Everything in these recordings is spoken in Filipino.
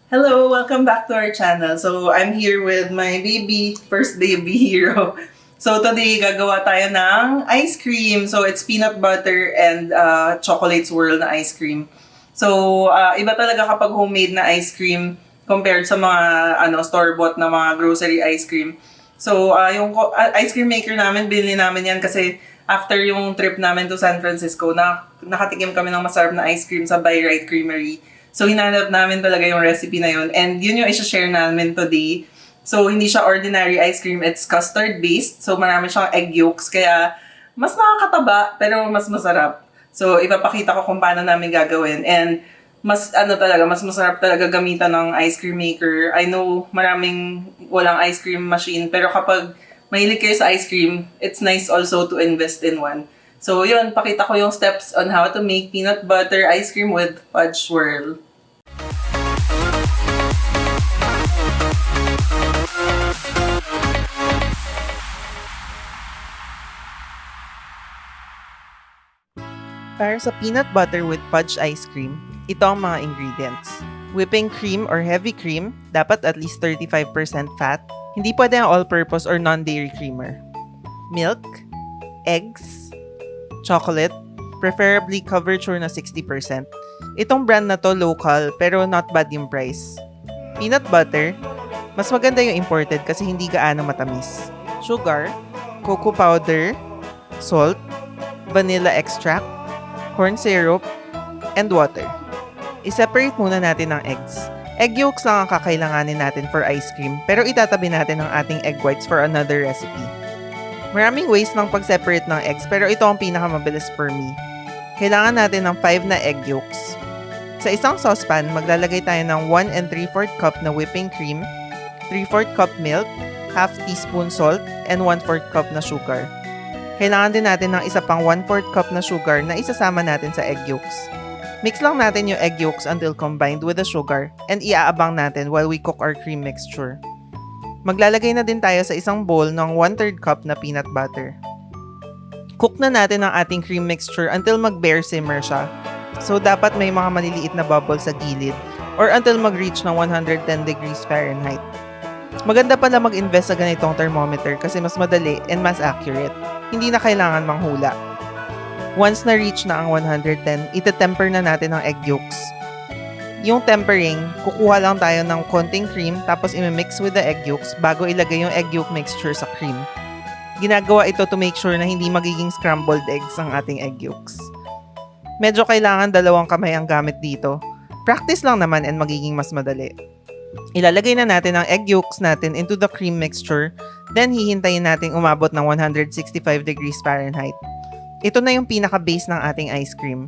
Hello, welcome back to our channel. So, I'm here with my baby, first baby hero. So, today, gagawa tayo ng ice cream. So, it's peanut butter and chocolate swirl na ice cream. So, iba talaga kapag homemade na ice cream compared sa mga store-bought na mga grocery ice cream. So, yung ice cream maker namin, binili namin yan kasi after yung trip namin to San Francisco, nakatikim kami ng masarap na ice cream sa Bi-Rite Creamery. So, hinanap namin talaga yung recipe na yun. And yun yung isa-share namin today. So, hindi siya ordinary ice cream. It's custard-based. So, marami siyang egg yolks. Kaya, mas nakakataba, pero mas masarap. So, ipapakita ko kung paano namin gagawin. And, mas masarap talaga gamitan ng ice cream maker. I know, maraming walang ice cream machine. Pero kapag mahilig kayo sa ice cream, it's nice also to invest in one. So, yun, pakita ko yung steps on how to make peanut butter ice cream with fudge swirl. Para sa peanut butter with fudge ice cream, ito ang mga ingredients. Whipping cream or heavy cream, dapat at least 35% fat. Hindi pwede ang all-purpose or non-dairy creamer. Milk, eggs, chocolate, preferably coverture na 60%. Itong brand na to local pero not bad yung price. Peanut butter, mas maganda yung imported kasi hindi gaano matamis. Sugar, cocoa powder, salt, vanilla extract, corn syrup, and water. I-separate muna natin ang eggs. Egg yolks lang ang kakailanganin natin for ice cream, pero itatabi natin ang ating egg whites for another recipe. Maraming ways ng pag-separate ng eggs, pero ito ang pinakamabilis for me. Kailangan natin ng 5 na egg yolks. Sa isang saucepan, maglalagay tayo ng 1 3/4 cup na whipping cream, 3/4 cup milk, half teaspoon salt, and 1/4 cup na sugar. Kailangan din natin ng isa pang 1/4 cup na sugar na isasama natin sa egg yolks. Mix lang natin yung egg yolks until combined with the sugar and iaabang natin while we cook our cream mixture. Maglalagay na din tayo sa isang bowl ng 1/3 cup na peanut butter. Cook na natin ang ating cream mixture until mag-bare simmer siya. So dapat may mga maliliit na bubbles sa gilid or until mag-reach ng 110 degrees Fahrenheit. Maganda pala mag-invest sa ganitong thermometer kasi mas madali and mas accurate. Hindi na kailangan manghula. Once na-reach na ang 110, ite-temper na natin ang egg yolks. Yung tempering, kukuha lang tayo ng konting cream tapos i-mix with the egg yolks bago ilagay yung egg yolk mixture sa cream. Ginagawa ito to make sure na hindi magiging scrambled eggs ang ating egg yolks. Medyo kailangan 2 kamay ang gamit dito. Practice lang naman and magiging mas madali. Ilalagay na natin ang egg yolks natin into the cream mixture, then hihintayin natin umabot ng 165 degrees Fahrenheit. Ito na yung pinaka-base ng ating ice cream.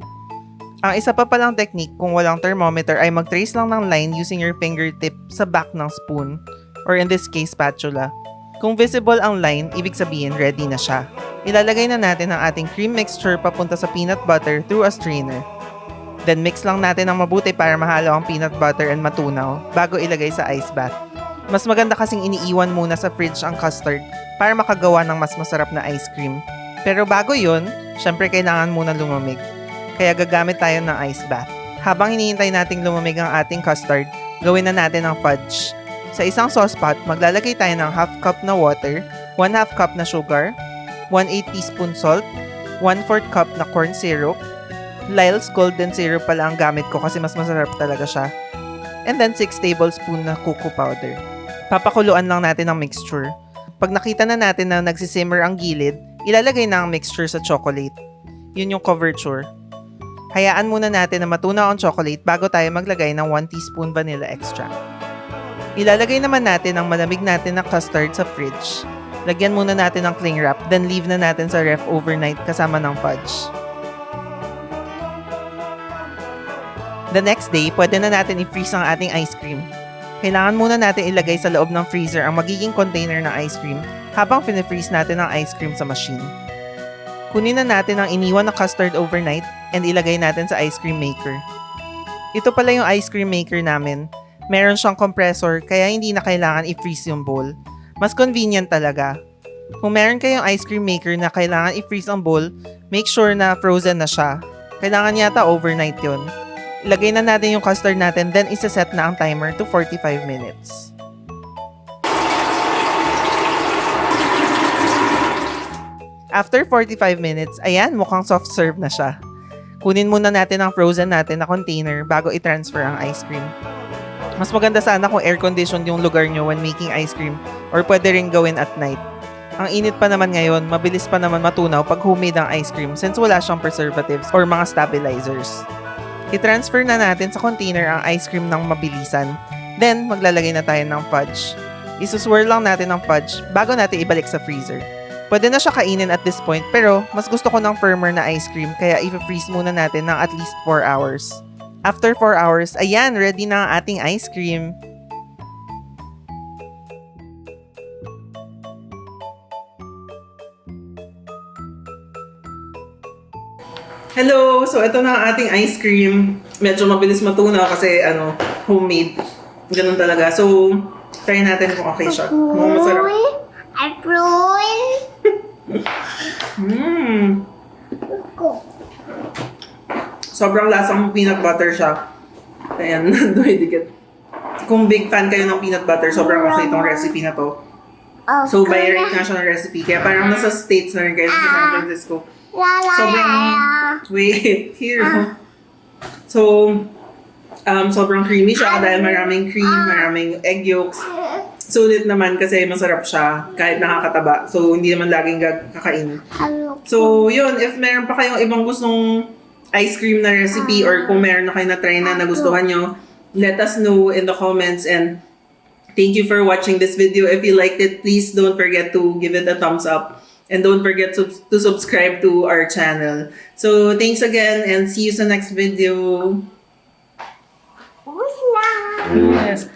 Ang isa pa palang technique kung walang thermometer ay mag-trace lang ng line using your fingertip sa back ng spoon, or in this case, spatula. Kung visible ang line, ibig sabihin ready na siya. Ilalagay na natin ang ating cream mixture papunta sa peanut butter through a strainer. Then mix lang natin ng mabuti para mahalo ang peanut butter and matunaw bago ilagay sa ice bath. Mas maganda kasing iniiwan muna sa fridge ang custard para makagawa ng mas masarap na ice cream. Pero bago yun, syempre kailangan muna lumamig. Kaya gagamit tayo ng ice bath. Habang hinihintay nating lumamig ang ating custard, gawin na natin ang fudge. Sa isang saucepot, maglalagay tayo ng half cup na water, 1/2 cup na sugar, 1/8 teaspoon salt, 1/4 cup na corn syrup, Lyle's golden syrup pala ang gamit ko kasi mas masarap talaga siya. And then 6 tablespoon na cocoa powder. Papakuluan lang natin ang mixture. Pag nakita na natin na nagsisimmer ang gilid, ilalagay na ang mixture sa chocolate. Yun yung coverture. Hayaan muna natin na matunaw ang chocolate bago tayo maglagay ng 1 teaspoon vanilla extract. Ilalagay naman natin ang malamig natin na custard sa fridge. Lagyan muna natin ng cling wrap, then leave na natin sa ref overnight kasama ng fudge. The next day, pwede na natin i-freeze ang ating ice cream. Kailangan muna natin ilagay sa loob ng freezer ang magiging container ng ice cream habang fini-freeze natin ang ice cream sa machine. Kunin na natin ang iniwan na custard overnight and ilagay natin sa ice cream maker. Ito pala yung ice cream maker namin. Meron siyang compressor kaya hindi na kailangan i-freeze yung bowl. Mas convenient talaga. Kung meron kayong ice cream maker na kailangan i-freeze ang bowl, make sure na frozen na siya. Kailangan yata overnight yon. Lagay na natin yung custard natin, then isa-set na ang timer to 45 minutes. After 45 minutes, ayan, mukhang soft serve na siya. Kunin muna natin ang frozen natin na container bago i-transfer ang ice cream. Mas maganda sana kung air-conditioned yung lugar nyo when making ice cream or pwede rin gawin at night. Ang init pa naman ngayon, mabilis pa naman matunaw pag homemade ang ice cream since wala siyang preservatives or mga stabilizers. I-transfer na natin sa container ang ice cream ng mabilisan. Then, maglalagay na tayo ng fudge. Isuswirl lang natin ang fudge bago natin ibalik sa freezer. Pwede na siya kainin at this point pero mas gusto ko ng firmer na ice cream kaya i-freeze muna natin ng at least 4 hours. After 4 hours, ayan, ready na ang ating ice cream. Hello! So, ito na ang ating ice cream. Medyo mabilis matunaw kasi, homemade. Ganun talaga. So, try natin kung okay siya. Mukhang masarap. Sobrang lasang peanut butter siya. Ayan, dikit. Kung big fan kayo ng peanut butter, sobrang okay itong recipe na to. So, Bi-Rite na siya ng recipe. Kaya parang nasa States na rin kayo sa San Francisco. Sobrang, wait, here. So, sobrang creamy siya dahil maraming cream, maraming egg yolks. Sulit naman kasi masarap siya kahit nakakataba. So, hindi naman laging kakain. So, yun. If meron pa kayong ibang gustong ice cream na recipe or kung meron na kayo na-try na nagustuhan nyo, let us know in the comments. And thank you for watching this video. If you liked it, please don't forget to give it a thumbs up. And don't forget to subscribe to our channel. So, thanks again and see you sa next video. Yes.